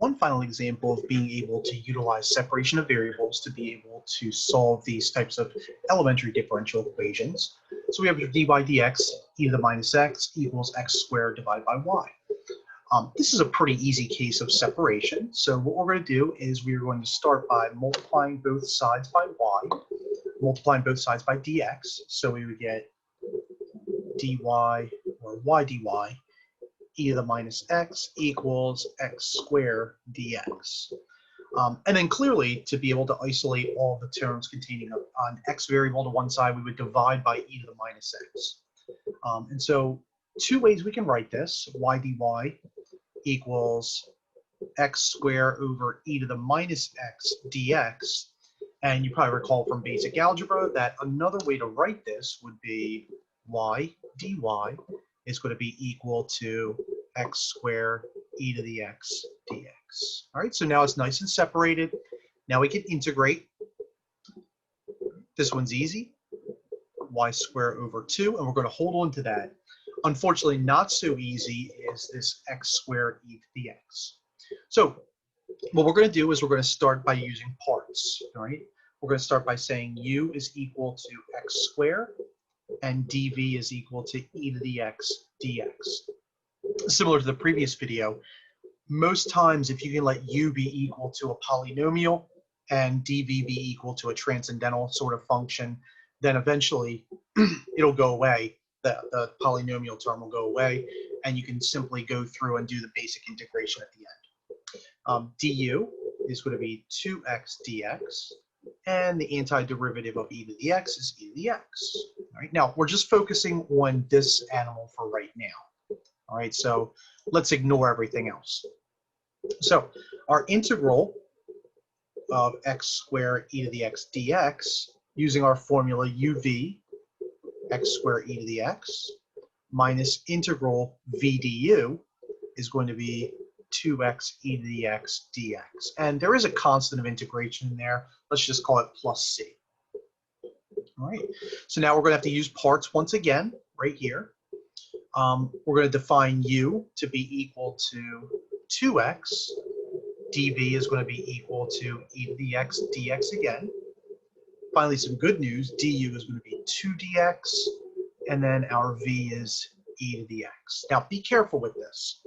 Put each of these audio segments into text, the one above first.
One final example of being able to utilize separation of variables to be able to solve these types of elementary differential equations. So we have dy dx e to the minus x equals x squared divided by y. This is a pretty easy case of separation. So what we're going to do is we're going to start by multiplying both sides by y, multiplying both sides by dx. So we would get dy or y dy e to the minus x equals x squared dx. And then clearly, to be able to isolate all the terms containing an x variable to one side, we would divide by e to the minus x. And so two ways we can write this: y dy equals x squared over e to the minus x dx. And you probably recall from basic algebra that another way to write this would be y dy is going to be equal to x squared e to the x dx. All right, so now it's nice and separated. Now we can integrate. This one's easy. Y squared over 2, and we're going to hold on to that. Unfortunately, not so easy is this x squared e to the x. So what we're going to do is we're going to start by using parts. All right, we're going to start by saying u is equal to x squared and dv is equal to e to the x dx. Similar to the previous video, most times if you can let u be equal to a polynomial and dv be equal to a transcendental sort of function, then eventually it'll go away. The polynomial term will go away, and you can simply go through and do the basic integration at the end. Du is going to be 2x dx, and the antiderivative of e to the x is e to the x. All right, now we're just focusing on this animal for right now. All right, so let's ignore everything else. So our integral of x squared e to the x dx, using our formula uv x squared e to the x minus integral v du is going to be 2x e to the x dx. And there is a constant of integration in there. Let's just call it plus c. All right, so now we're going to have to use parts once again right here. We're going to define u to be equal to 2x. dv is going to be equal to e to the x dx again. Finally, some good news, du is going to be 2 dx, and then our v is e to the x. Now, be careful with this.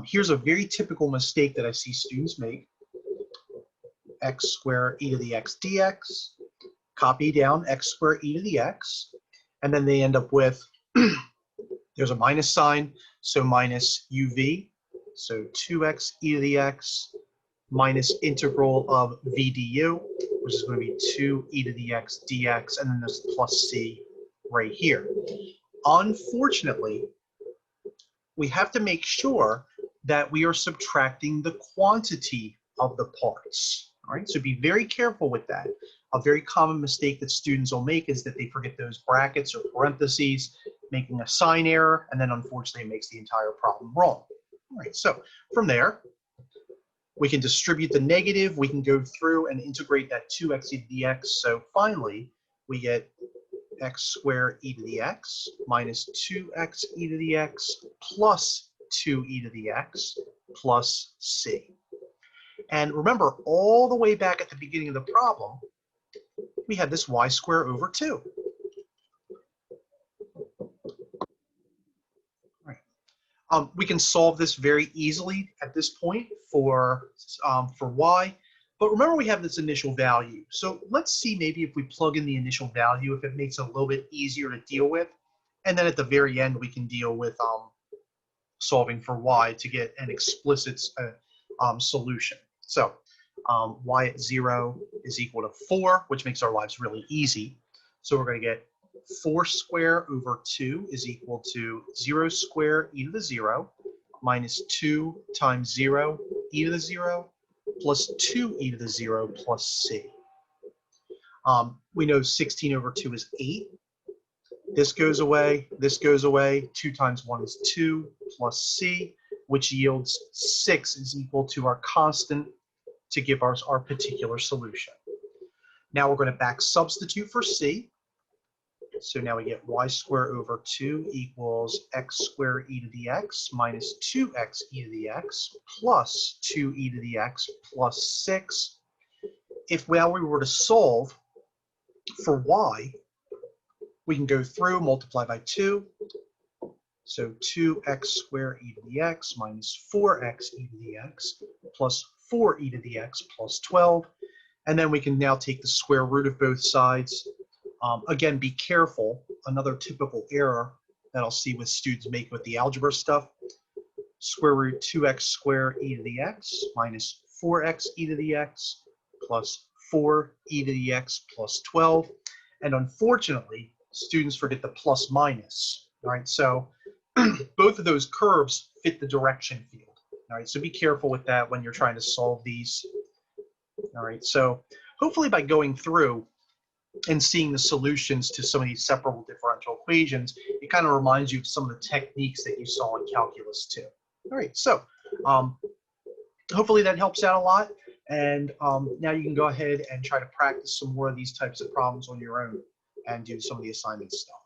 Here's a very typical mistake that I see students make. X squared e to the x dx, copy down x squared e to the x, and then they end up with, there's a minus sign, so minus uv, so 2x e to the x minus integral of v du, which is going to be 2 e to the x dx, and then there's plus c right here. Unfortunately, we have to make sure that we are subtracting the quantity of the parts. All right, so be very careful with that. A very common mistake that students will make is that they forget those brackets or parentheses, making a sign error, and then unfortunately it makes the entire problem wrong. All right, so from there, we can distribute the negative. We can go through and integrate that 2x e to the x. So finally, we get x squared e to the x minus 2x e to the x plus 2 e to the x plus c. And remember, all the way back at the beginning of the problem, we had this y squared over 2. We can solve this very easily at this point for y, but remember we have this initial value. So let's see maybe if we plug in the initial value, if it makes it a little bit easier to deal with, and then at the very end we can deal with solving for y to get an explicit solution. So y at 0 is equal to 4, which makes our lives really easy. So we're going to get 4 squared over 2 is equal to 0 squared e to the 0 minus 2 times 0 e to the 0 plus 2 e to the 0 plus c. We know 16 over 2 is 8. This goes away, 2 times 1 is 2 plus c, which yields 6 is equal to our constant to give us our particular solution. Now we're going to back substitute for c. So now we get y squared over 2 equals x squared e to the x minus 2x e to the x plus 2e to the x plus 6. If now we were to solve for y, we can go through, multiply by 2. So 2x squared e to the x minus 4x e to the x plus 4e to the x plus 12. And then we can now take the square root of both sides. Again, be careful. Another typical error that I'll see with students make with the algebra stuff. Square root 2x squared e to the x minus 4x e to the x plus 4 e to the x plus 12. And unfortunately, students forget the plus minus. All right, so both of those curves fit the direction field. All right, so be careful with that when you're trying to solve these. All right, so hopefully by going through and seeing the solutions to some of these separable differential equations, it kind of reminds you of some of the techniques that you saw in calculus 2. All right, so hopefully that helps out a lot. And now you can go ahead and try to practice some more of these types of problems on your own and do some of the assignment stuff.